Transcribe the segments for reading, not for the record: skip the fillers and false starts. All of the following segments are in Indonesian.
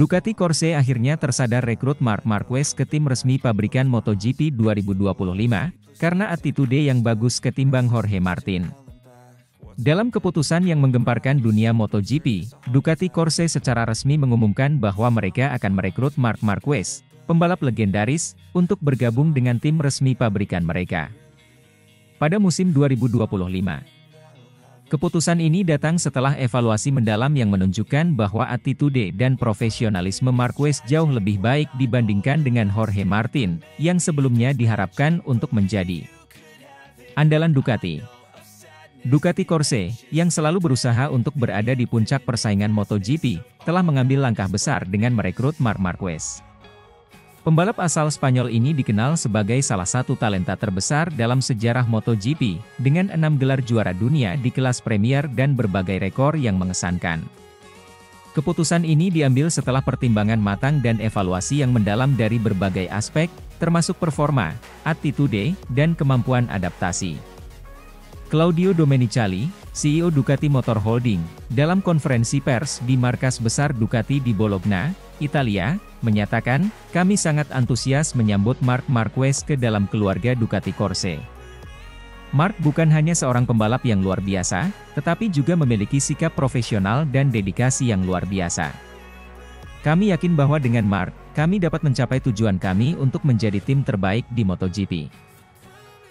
Ducati Corse akhirnya tersadar rekrut Marc Marquez ke tim resmi pabrikan MotoGP 2025, karena attitude yang bagus ketimbang Jorge Martin. Dalam keputusan yang menggemparkan dunia MotoGP, Ducati Corse secara resmi mengumumkan bahwa mereka akan merekrut Marc Marquez, pembalap legendaris, untuk bergabung dengan tim resmi pabrikan mereka pada musim 2025. Keputusan ini datang setelah evaluasi mendalam yang menunjukkan bahwa attitude dan profesionalisme Marquez jauh lebih baik dibandingkan dengan Jorge Martin, yang sebelumnya diharapkan untuk menjadi andalan Ducati. Ducati Corse, yang selalu berusaha untuk berada di puncak persaingan MotoGP, telah mengambil langkah besar dengan merekrut Marc Marquez. Pembalap asal Spanyol ini dikenal sebagai salah satu talenta terbesar dalam sejarah MotoGP, dengan 6 gelar juara dunia di kelas Premier dan berbagai rekor yang mengesankan. Keputusan ini diambil setelah pertimbangan matang dan evaluasi yang mendalam dari berbagai aspek, termasuk performa, attitude, dan kemampuan adaptasi. Claudio Domenicali, CEO Ducati Motor Holding, dalam konferensi pers di markas besar Ducati di Bologna, Italia, menyatakan, "Kami sangat antusias menyambut Marc Marquez ke dalam keluarga Ducati Corse. Marc bukan hanya seorang pembalap yang luar biasa, tetapi juga memiliki sikap profesional dan dedikasi yang luar biasa. Kami yakin bahwa dengan Marc, kami dapat mencapai tujuan kami untuk menjadi tim terbaik di MotoGP."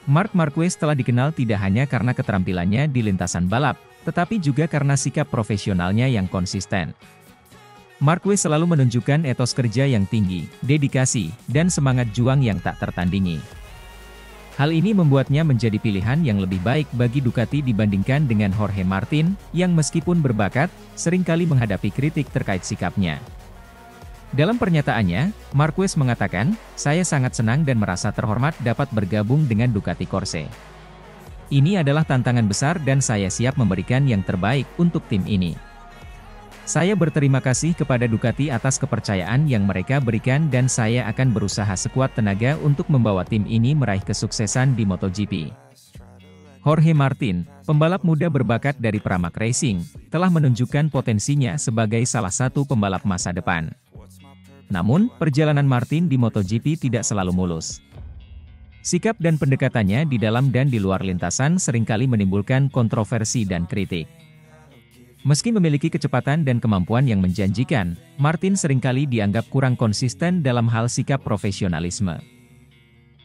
Marc Marquez telah dikenal tidak hanya karena keterampilannya di lintasan balap, tetapi juga karena sikap profesionalnya yang konsisten. Marquez selalu menunjukkan etos kerja yang tinggi, dedikasi, dan semangat juang yang tak tertandingi. Hal ini membuatnya menjadi pilihan yang lebih baik bagi Ducati dibandingkan dengan Jorge Martin, yang meskipun berbakat, seringkali menghadapi kritik terkait sikapnya. Dalam pernyataannya, Marquez mengatakan, "Saya sangat senang dan merasa terhormat dapat bergabung dengan Ducati Corse. Ini adalah tantangan besar dan saya siap memberikan yang terbaik untuk tim ini. Saya berterima kasih kepada Ducati atas kepercayaan yang mereka berikan dan saya akan berusaha sekuat tenaga untuk membawa tim ini meraih kesuksesan di MotoGP." Jorge Martin, pembalap muda berbakat dari Pramac Racing, telah menunjukkan potensinya sebagai salah satu pembalap masa depan. Namun, perjalanan Martin di MotoGP tidak selalu mulus. Sikap dan pendekatannya di dalam dan di luar lintasan seringkali menimbulkan kontroversi dan kritik. Meski memiliki kecepatan dan kemampuan yang menjanjikan, Martin seringkali dianggap kurang konsisten dalam hal sikap profesionalisme.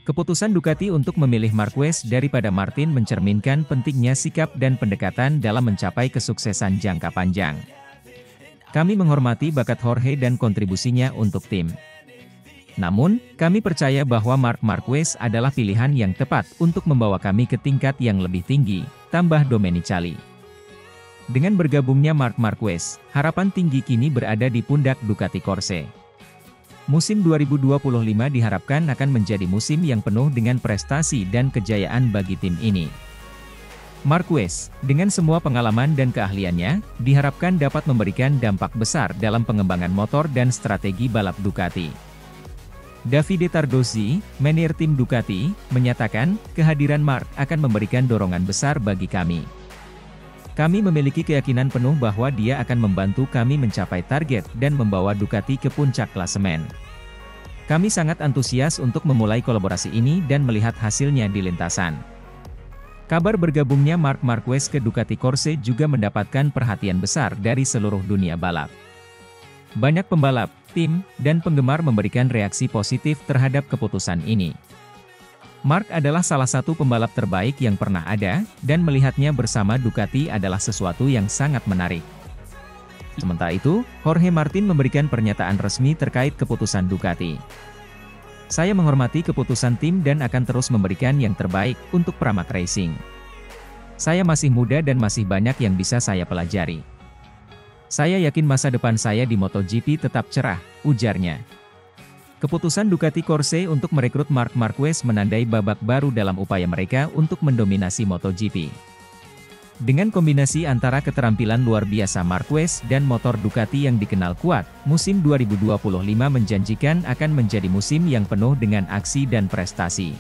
Keputusan Ducati untuk memilih Marquez daripada Martin mencerminkan pentingnya sikap dan pendekatan dalam mencapai kesuksesan jangka panjang. Kami menghormati bakat Jorge dan kontribusinya untuk tim. Namun, kami percaya bahwa Marc Marquez adalah pilihan yang tepat untuk membawa kami ke tingkat yang lebih tinggi, tambah Domenicali. Dengan bergabungnya Marc Marquez, harapan tinggi kini berada di pundak Ducati Corse. Musim 2025 diharapkan akan menjadi musim yang penuh dengan prestasi dan kejayaan bagi tim ini. Marquez, dengan semua pengalaman dan keahliannya, diharapkan dapat memberikan dampak besar dalam pengembangan motor dan strategi balap Ducati. Davide Tardozzi, manajer tim Ducati, menyatakan, "Kehadiran Marc akan memberikan dorongan besar bagi kami. Kami memiliki keyakinan penuh bahwa dia akan membantu kami mencapai target dan membawa Ducati ke puncak klasemen. Kami sangat antusias untuk memulai kolaborasi ini dan melihat hasilnya di lintasan." Kabar bergabungnya Marc Marquez ke Ducati Corse juga mendapatkan perhatian besar dari seluruh dunia balap. Banyak pembalap, tim, dan penggemar memberikan reaksi positif terhadap keputusan ini. Marc adalah salah satu pembalap terbaik yang pernah ada, dan melihatnya bersama Ducati adalah sesuatu yang sangat menarik. Sementara itu, Jorge Martin memberikan pernyataan resmi terkait keputusan Ducati. "Saya menghormati keputusan tim dan akan terus memberikan yang terbaik untuk Pramac Racing. Saya masih muda dan masih banyak yang bisa saya pelajari. Saya yakin masa depan saya di MotoGP tetap cerah," ujarnya. Keputusan Ducati Corse untuk merekrut Marc Marquez menandai babak baru dalam upaya mereka untuk mendominasi MotoGP. Dengan kombinasi antara keterampilan luar biasa Marquez dan motor Ducati yang dikenal kuat, musim 2025 menjanjikan akan menjadi musim yang penuh dengan aksi dan prestasi.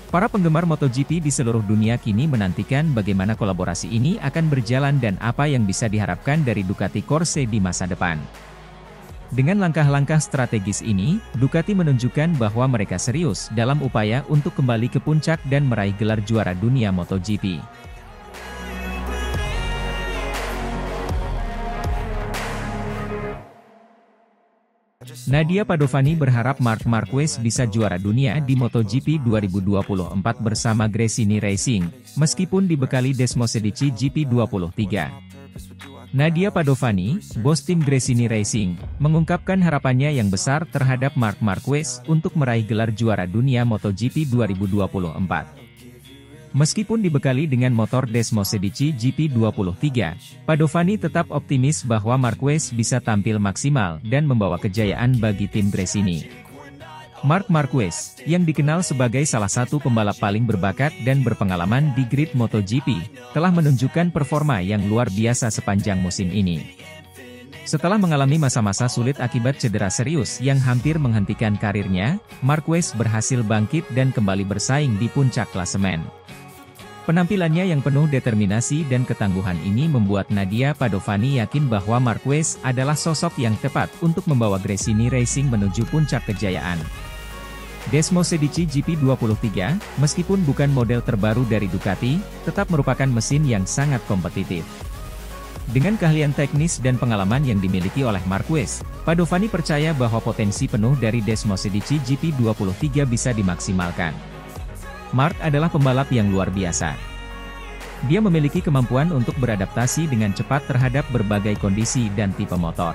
Para penggemar MotoGP di seluruh dunia kini menantikan bagaimana kolaborasi ini akan berjalan dan apa yang bisa diharapkan dari Ducati Corse di masa depan. Dengan langkah-langkah strategis ini, Ducati menunjukkan bahwa mereka serius dalam upaya untuk kembali ke puncak dan meraih gelar juara dunia MotoGP. Nadia Padovani berharap Marc Marquez bisa juara dunia di MotoGP 2024 bersama Gresini Racing, meskipun dibekali Desmosedici GP23. Nadia Padovani, bos tim Gresini Racing, mengungkapkan harapannya yang besar terhadap Marc Marquez untuk meraih gelar juara dunia MotoGP 2024. Meskipun dibekali dengan motor Desmosedici GP23, Padovani tetap optimis bahwa Marquez bisa tampil maksimal dan membawa kejayaan bagi tim Gresini. Marc Marquez, yang dikenal sebagai salah satu pembalap paling berbakat dan berpengalaman di grid MotoGP, telah menunjukkan performa yang luar biasa sepanjang musim ini. Setelah mengalami masa-masa sulit akibat cedera serius yang hampir menghentikan karirnya, Marquez berhasil bangkit dan kembali bersaing di puncak klasemen. Penampilannya yang penuh determinasi dan ketangguhan ini membuat Nadia Padovani yakin bahwa Marquez adalah sosok yang tepat untuk membawa Gresini Racing menuju puncak kejayaan. Desmosedici GP23, meskipun bukan model terbaru dari Ducati, tetap merupakan mesin yang sangat kompetitif. Dengan keahlian teknis dan pengalaman yang dimiliki oleh Marquez, Padovani percaya bahwa potensi penuh dari Desmosedici GP23 bisa dimaksimalkan. Marc adalah pembalap yang luar biasa. Dia memiliki kemampuan untuk beradaptasi dengan cepat terhadap berbagai kondisi dan tipe motor.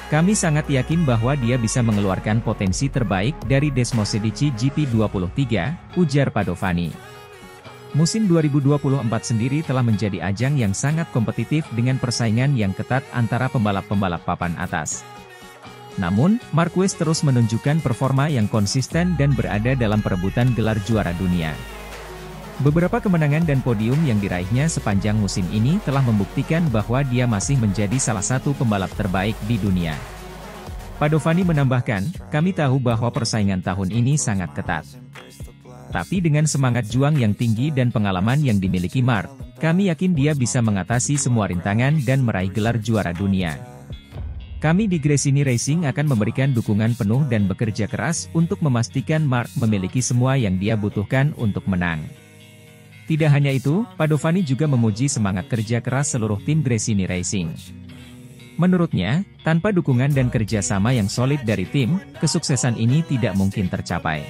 Kami sangat yakin bahwa dia bisa mengeluarkan potensi terbaik dari Desmosedici GP23, ujar Padovani. Musim 2024 sendiri telah menjadi ajang yang sangat kompetitif dengan persaingan yang ketat antara pembalap-pembalap papan atas. Namun, Marquez terus menunjukkan performa yang konsisten dan berada dalam perebutan gelar juara dunia. Beberapa kemenangan dan podium yang diraihnya sepanjang musim ini telah membuktikan bahwa dia masih menjadi salah satu pembalap terbaik di dunia. Padovani menambahkan, kami tahu bahwa persaingan tahun ini sangat ketat. Tapi dengan semangat juang yang tinggi dan pengalaman yang dimiliki Marc, kami yakin dia bisa mengatasi semua rintangan dan meraih gelar juara dunia. Kami di Gresini Racing akan memberikan dukungan penuh dan bekerja keras untuk memastikan Marc memiliki semua yang dia butuhkan untuk menang. Tidak hanya itu, Padovani juga memuji semangat kerja keras seluruh tim Gresini Racing. Menurutnya, tanpa dukungan dan kerja sama yang solid dari tim, kesuksesan ini tidak mungkin tercapai.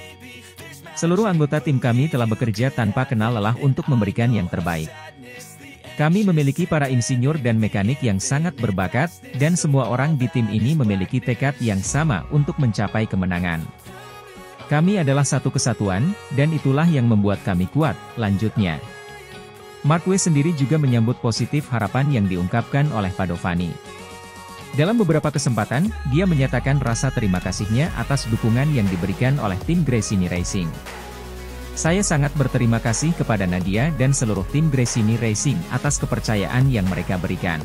Seluruh anggota tim kami telah bekerja tanpa kenal lelah untuk memberikan yang terbaik. Kami memiliki para insinyur dan mekanik yang sangat berbakat, dan semua orang di tim ini memiliki tekad yang sama untuk mencapai kemenangan. Kami adalah satu kesatuan, dan itulah yang membuat kami kuat, lanjutnya. Marquez sendiri juga menyambut positif harapan yang diungkapkan oleh Padovani. Dalam beberapa kesempatan, dia menyatakan rasa terima kasihnya atas dukungan yang diberikan oleh tim Gresini Racing. Saya sangat berterima kasih kepada Nadia dan seluruh tim Gresini Racing atas kepercayaan yang mereka berikan.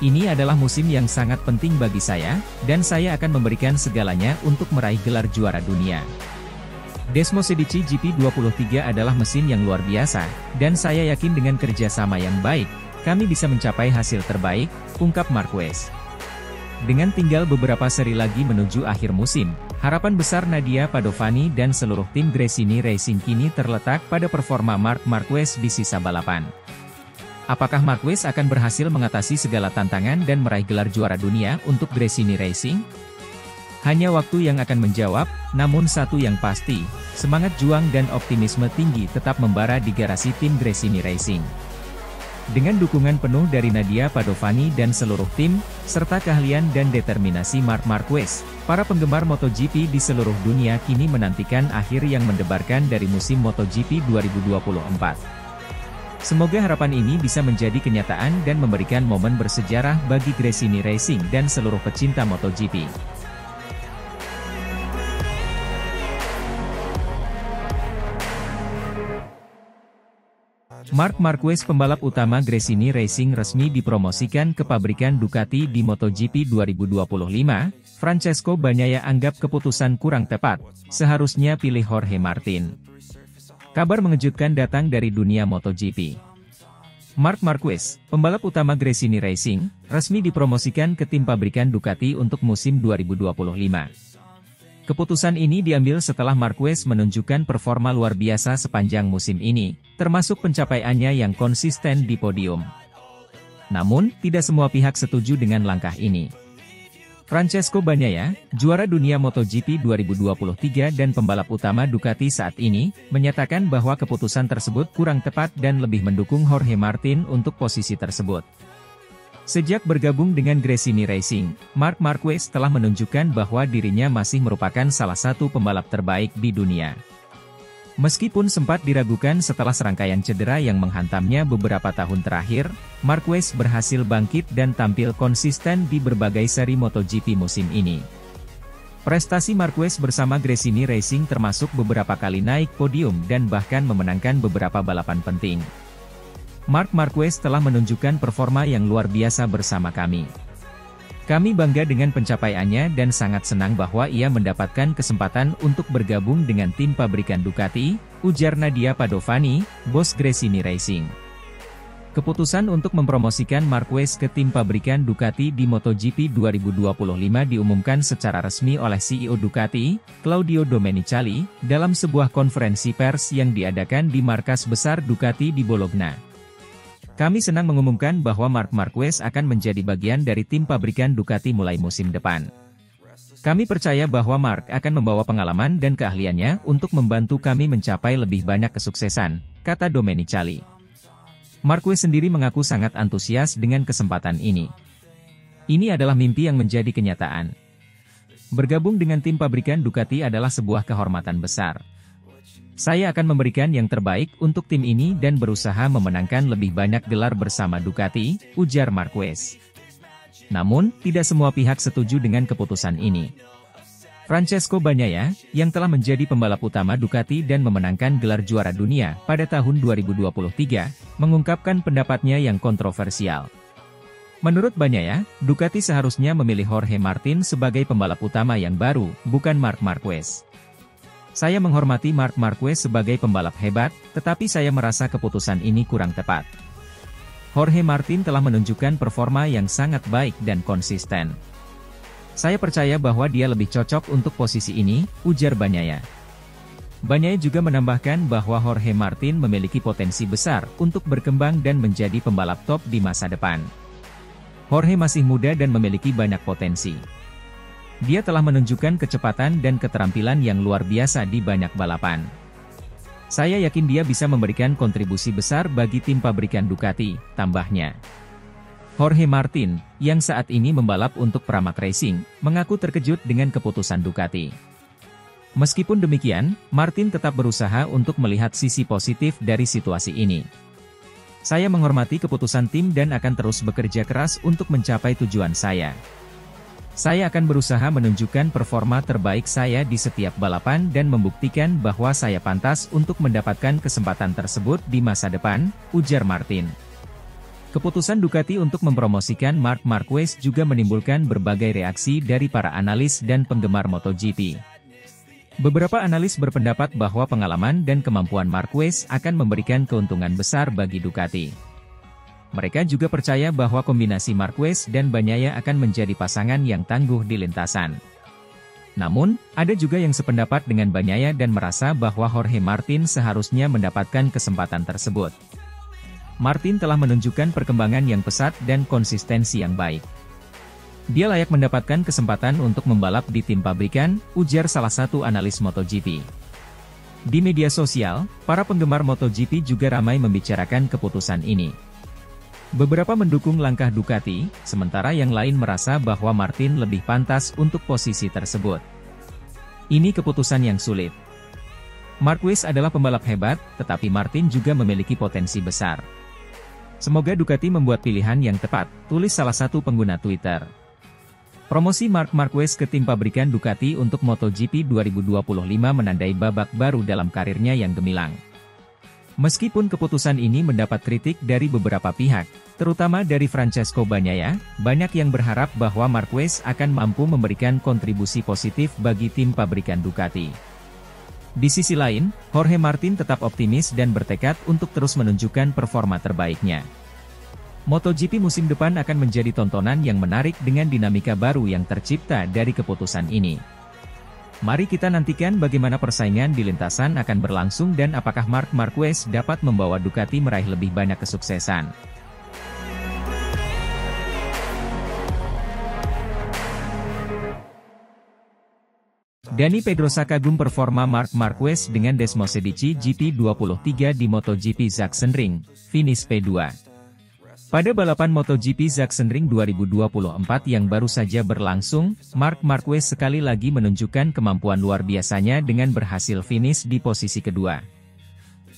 Ini adalah musim yang sangat penting bagi saya, dan saya akan memberikan segalanya untuk meraih gelar juara dunia. Desmosedici GP23 adalah mesin yang luar biasa, dan saya yakin dengan kerjasama yang baik, kami bisa mencapai hasil terbaik, ungkap Marquez. Dengan tinggal beberapa seri lagi menuju akhir musim, harapan besar Nadia Padovani dan seluruh tim Gresini Racing kini terletak pada performa Marc Marquez di sisa balapan. Apakah Marquez akan berhasil mengatasi segala tantangan dan meraih gelar juara dunia untuk Gresini Racing? Hanya waktu yang akan menjawab, namun satu yang pasti, semangat juang dan optimisme tinggi tetap membara di garasi tim Gresini Racing. Dengan dukungan penuh dari Nadia Padovani dan seluruh tim, serta keahlian dan determinasi Marc Marquez, para penggemar MotoGP di seluruh dunia kini menantikan akhir yang mendebarkan dari musim MotoGP 2024. Semoga harapan ini bisa menjadi kenyataan dan memberikan momen bersejarah bagi Gresini Racing dan seluruh pecinta MotoGP. Marc Marquez, pembalap utama Gresini Racing, resmi dipromosikan ke pabrikan Ducati di MotoGP 2025. Francesco Bagnaia anggap keputusan kurang tepat, seharusnya pilih Jorge Martin. Kabar mengejutkan datang dari dunia MotoGP. Marc Marquez, pembalap utama Gresini Racing, resmi dipromosikan ke tim pabrikan Ducati untuk musim 2025. Keputusan ini diambil setelah Marquez menunjukkan performa luar biasa sepanjang musim ini, termasuk pencapaiannya yang konsisten di podium. Namun, tidak semua pihak setuju dengan langkah ini. Francesco Bagnaia, juara dunia MotoGP 2023 dan pembalap utama Ducati saat ini, menyatakan bahwa keputusan tersebut kurang tepat dan lebih mendukung Jorge Martin untuk posisi tersebut. Sejak bergabung dengan Gresini Racing, Marc Marquez telah menunjukkan bahwa dirinya masih merupakan salah satu pembalap terbaik di dunia. Meskipun sempat diragukan setelah serangkaian cedera yang menghantamnya beberapa tahun terakhir, Marquez berhasil bangkit dan tampil konsisten di berbagai seri MotoGP musim ini. Prestasi Marquez bersama Gresini Racing termasuk beberapa kali naik podium dan bahkan memenangkan beberapa balapan penting. Marc Marquez telah menunjukkan performa yang luar biasa bersama kami. Kami bangga dengan pencapaiannya dan sangat senang bahwa ia mendapatkan kesempatan untuk bergabung dengan tim pabrikan Ducati, ujar Nadia Padovani, bos Gresini Racing. Keputusan untuk mempromosikan Marquez ke tim pabrikan Ducati di MotoGP 2025 diumumkan secara resmi oleh CEO Ducati, Claudio Domenicali, dalam sebuah konferensi pers yang diadakan di markas besar Ducati di Bologna. Kami senang mengumumkan bahwa Marc Marquez akan menjadi bagian dari tim pabrikan Ducati mulai musim depan. Kami percaya bahwa Marc akan membawa pengalaman dan keahliannya untuk membantu kami mencapai lebih banyak kesuksesan, kata Domenicali. Marquez sendiri mengaku sangat antusias dengan kesempatan ini. Ini adalah mimpi yang menjadi kenyataan. Bergabung dengan tim pabrikan Ducati adalah sebuah kehormatan besar. Saya akan memberikan yang terbaik untuk tim ini dan berusaha memenangkan lebih banyak gelar bersama Ducati, ujar Marquez. Namun, tidak semua pihak setuju dengan keputusan ini. Francesco Bagnaia, yang telah menjadi pembalap utama Ducati dan memenangkan gelar juara dunia pada tahun 2023, mengungkapkan pendapatnya yang kontroversial. Menurut Bagnaia, Ducati seharusnya memilih Jorge Martin sebagai pembalap utama yang baru, bukan Marc Marquez. Saya menghormati Marc Marquez sebagai pembalap hebat, tetapi saya merasa keputusan ini kurang tepat. Jorge Martin telah menunjukkan performa yang sangat baik dan konsisten. Saya percaya bahwa dia lebih cocok untuk posisi ini, ujar Bagnaia. Bagnaia juga menambahkan bahwa Jorge Martin memiliki potensi besar untuk berkembang dan menjadi pembalap top di masa depan. Jorge masih muda dan memiliki banyak potensi. Dia telah menunjukkan kecepatan dan keterampilan yang luar biasa di banyak balapan. Saya yakin dia bisa memberikan kontribusi besar bagi tim pabrikan Ducati, tambahnya. Jorge Martin, yang saat ini membalap untuk Pramac Racing, mengaku terkejut dengan keputusan Ducati. Meskipun demikian, Martin tetap berusaha untuk melihat sisi positif dari situasi ini. Saya menghormati keputusan tim dan akan terus bekerja keras untuk mencapai tujuan saya. Saya akan berusaha menunjukkan performa terbaik saya di setiap balapan dan membuktikan bahwa saya pantas untuk mendapatkan kesempatan tersebut di masa depan, ujar Martin. Keputusan Ducati untuk mempromosikan Marc Marquez juga menimbulkan berbagai reaksi dari para analis dan penggemar MotoGP. Beberapa analis berpendapat bahwa pengalaman dan kemampuan Marquez akan memberikan keuntungan besar bagi Ducati. Mereka juga percaya bahwa kombinasi Marquez dan Bagnaia akan menjadi pasangan yang tangguh di lintasan. Namun, ada juga yang sependapat dengan Bagnaia dan merasa bahwa Jorge Martin seharusnya mendapatkan kesempatan tersebut. Martin telah menunjukkan perkembangan yang pesat dan konsistensi yang baik. Dia layak mendapatkan kesempatan untuk membalap di tim pabrikan, ujar salah satu analis MotoGP. Di media sosial, para penggemar MotoGP juga ramai membicarakan keputusan ini. Beberapa mendukung langkah Ducati, sementara yang lain merasa bahwa Martin lebih pantas untuk posisi tersebut. Ini keputusan yang sulit. Marquez adalah pembalap hebat, tetapi Martin juga memiliki potensi besar. Semoga Ducati membuat pilihan yang tepat, tulis salah satu pengguna Twitter. Promosi Marc Marquez ke tim pabrikan Ducati untuk MotoGP 2025 menandai babak baru dalam karirnya yang gemilang. Meskipun keputusan ini mendapat kritik dari beberapa pihak, terutama dari Francesco Bagnaia, banyak yang berharap bahwa Marquez akan mampu memberikan kontribusi positif bagi tim pabrikan Ducati. Di sisi lain, Jorge Martin tetap optimis dan bertekad untuk terus menunjukkan performa terbaiknya. MotoGP musim depan akan menjadi tontonan yang menarik dengan dinamika baru yang tercipta dari keputusan ini. Mari kita nantikan bagaimana persaingan di lintasan akan berlangsung dan apakah Marc Marquez dapat membawa Ducati meraih lebih banyak kesuksesan. Dani Pedrosa kagum performa Marc Marquez dengan Desmosedici GP23 di MotoGP Sachsenring, finish P2. Pada balapan MotoGP Sachsenring 2024 yang baru saja berlangsung, Marc Marquez sekali lagi menunjukkan kemampuan luar biasanya dengan berhasil finish di posisi kedua.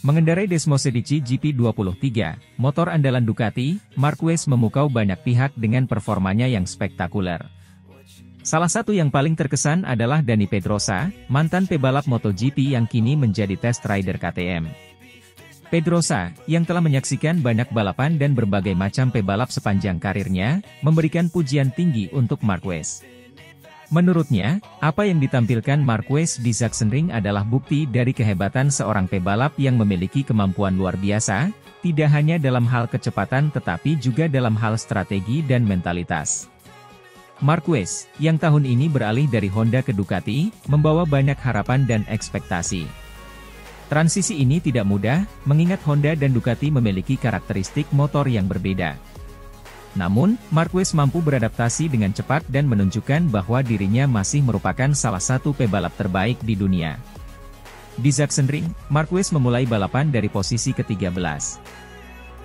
Mengendarai Desmosedici GP23, motor andalan Ducati, Marquez memukau banyak pihak dengan performanya yang spektakuler. Salah satu yang paling terkesan adalah Dani Pedrosa, mantan pebalap MotoGP yang kini menjadi test rider KTM. Pedrosa, yang telah menyaksikan banyak balapan dan berbagai macam pebalap sepanjang karirnya, memberikan pujian tinggi untuk Marquez. Menurutnya, apa yang ditampilkan Marquez di Sachsenring adalah bukti dari kehebatan seorang pebalap yang memiliki kemampuan luar biasa, tidak hanya dalam hal kecepatan tetapi juga dalam hal strategi dan mentalitas. Marquez, yang tahun ini beralih dari Honda ke Ducati, membawa banyak harapan dan ekspektasi. Transisi ini tidak mudah, mengingat Honda dan Ducati memiliki karakteristik motor yang berbeda. Namun, Marquez mampu beradaptasi dengan cepat dan menunjukkan bahwa dirinya masih merupakan salah satu pebalap terbaik di dunia. Di Sachsenring, Marquez memulai balapan dari posisi ke-13.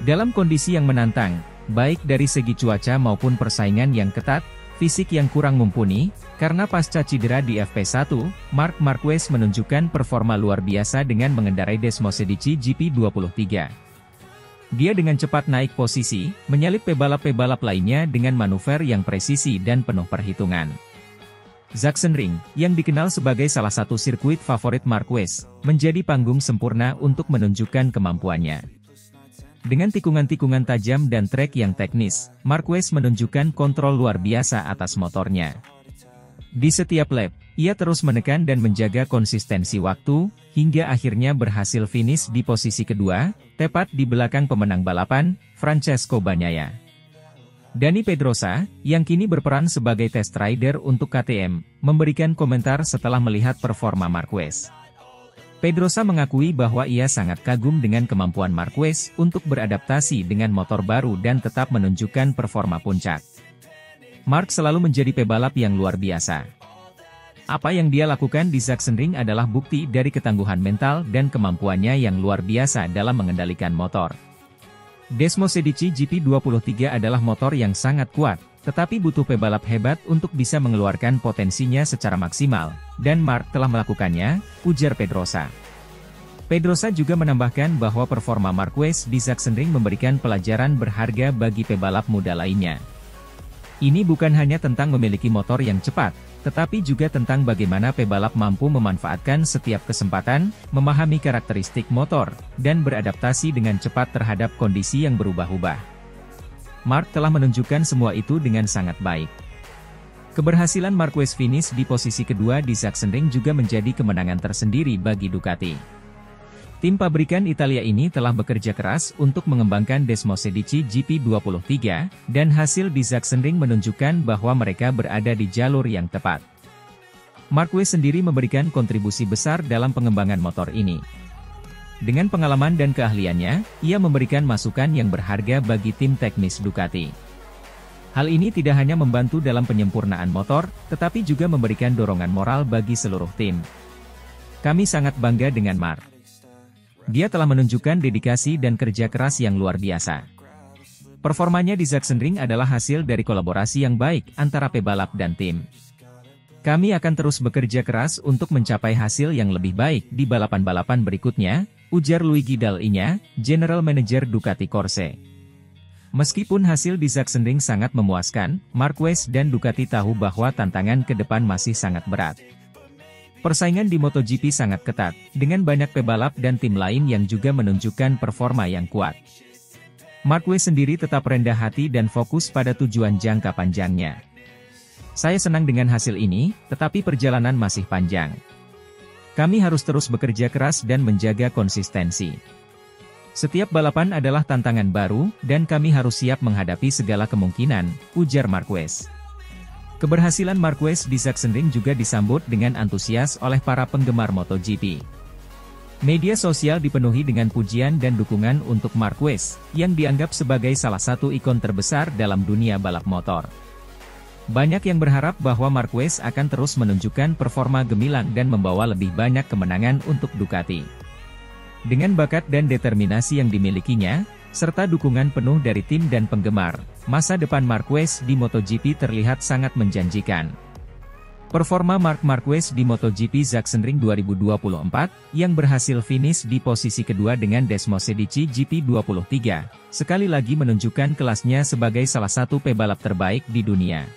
Dalam kondisi yang menantang, baik dari segi cuaca maupun persaingan yang ketat, fisik yang kurang mumpuni, karena pasca cedera di FP1, Marc Marquez menunjukkan performa luar biasa dengan mengendarai Desmosedici GP23. Dia dengan cepat naik posisi, menyalip pebalap-pebalap lainnya dengan manuver yang presisi dan penuh perhitungan. Sachsenring, yang dikenal sebagai salah satu sirkuit favorit Marquez, menjadi panggung sempurna untuk menunjukkan kemampuannya. Dengan tikungan-tikungan tajam dan trek yang teknis, Marquez menunjukkan kontrol luar biasa atas motornya. Di setiap lap, ia terus menekan dan menjaga konsistensi waktu, hingga akhirnya berhasil finish di posisi kedua, tepat di belakang pemenang balapan, Francesco Bagnaia. Dani Pedrosa, yang kini berperan sebagai test rider untuk KTM, memberikan komentar setelah melihat performa Marquez. Pedrosa mengakui bahwa ia sangat kagum dengan kemampuan Marquez untuk beradaptasi dengan motor baru dan tetap menunjukkan performa puncak. Marc selalu menjadi pebalap yang luar biasa. Apa yang dia lakukan di Sachsenring adalah bukti dari ketangguhan mental dan kemampuannya yang luar biasa dalam mengendalikan motor. Desmosedici GP23 adalah motor yang sangat kuat, tetapi butuh pebalap hebat untuk bisa mengeluarkan potensinya secara maksimal, dan Marc telah melakukannya, ujar Pedrosa. Pedrosa juga menambahkan bahwa performa Marquez di Sachsenring memberikan pelajaran berharga bagi pebalap muda lainnya. Ini bukan hanya tentang memiliki motor yang cepat, tetapi juga tentang bagaimana pebalap mampu memanfaatkan setiap kesempatan, memahami karakteristik motor, dan beradaptasi dengan cepat terhadap kondisi yang berubah-ubah. Marc telah menunjukkan semua itu dengan sangat baik. Keberhasilan Marquez finish di posisi kedua di Sachsenring juga menjadi kemenangan tersendiri bagi Ducati. Tim pabrikan Italia ini telah bekerja keras untuk mengembangkan Desmosedici GP23, dan hasil di Sachsenring menunjukkan bahwa mereka berada di jalur yang tepat. Marquez sendiri memberikan kontribusi besar dalam pengembangan motor ini. Dengan pengalaman dan keahliannya, ia memberikan masukan yang berharga bagi tim teknis Ducati. Hal ini tidak hanya membantu dalam penyempurnaan motor, tetapi juga memberikan dorongan moral bagi seluruh tim. Kami sangat bangga dengan Marc. Dia telah menunjukkan dedikasi dan kerja keras yang luar biasa. Performanya di Sachsenring adalah hasil dari kolaborasi yang baik antara pebalap dan tim. Kami akan terus bekerja keras untuk mencapai hasil yang lebih baik di balapan-balapan berikutnya, ujar Luigi Dall'Igna, General Manager Ducati Corse. Meskipun hasil di Sachsenring sangat memuaskan, Marquez dan Ducati tahu bahwa tantangan ke depan masih sangat berat. Persaingan di MotoGP sangat ketat, dengan banyak pebalap dan tim lain yang juga menunjukkan performa yang kuat. Marquez sendiri tetap rendah hati dan fokus pada tujuan jangka panjangnya. Saya senang dengan hasil ini, tetapi perjalanan masih panjang. Kami harus terus bekerja keras dan menjaga konsistensi. Setiap balapan adalah tantangan baru, dan kami harus siap menghadapi segala kemungkinan, ujar Marquez. Keberhasilan Marquez di Sachsenring juga disambut dengan antusias oleh para penggemar MotoGP. Media sosial dipenuhi dengan pujian dan dukungan untuk Marquez, yang dianggap sebagai salah satu ikon terbesar dalam dunia balap motor. Banyak yang berharap bahwa Marquez akan terus menunjukkan performa gemilang dan membawa lebih banyak kemenangan untuk Ducati. Dengan bakat dan determinasi yang dimilikinya, serta dukungan penuh dari tim dan penggemar, masa depan Marquez di MotoGP terlihat sangat menjanjikan. Performa Marc Marquez di MotoGP Sachsenring 2024, yang berhasil finish di posisi kedua dengan Desmosedici GP23, sekali lagi menunjukkan kelasnya sebagai salah satu pebalap terbaik di dunia.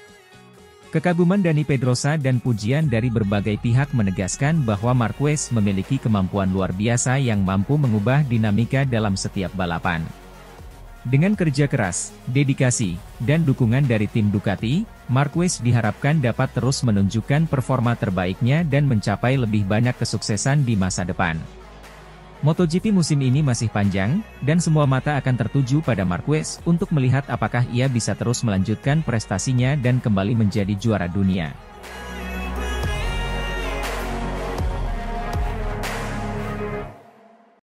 Kekaguman Dani Pedrosa dan pujian dari berbagai pihak menegaskan bahwa Marquez memiliki kemampuan luar biasa yang mampu mengubah dinamika dalam setiap balapan. Dengan kerja keras, dedikasi, dan dukungan dari tim Ducati, Marquez diharapkan dapat terus menunjukkan performa terbaiknya dan mencapai lebih banyak kesuksesan di masa depan. MotoGP musim ini masih panjang, dan semua mata akan tertuju pada Marquez untuk melihat apakah ia bisa terus melanjutkan prestasinya dan kembali menjadi juara dunia.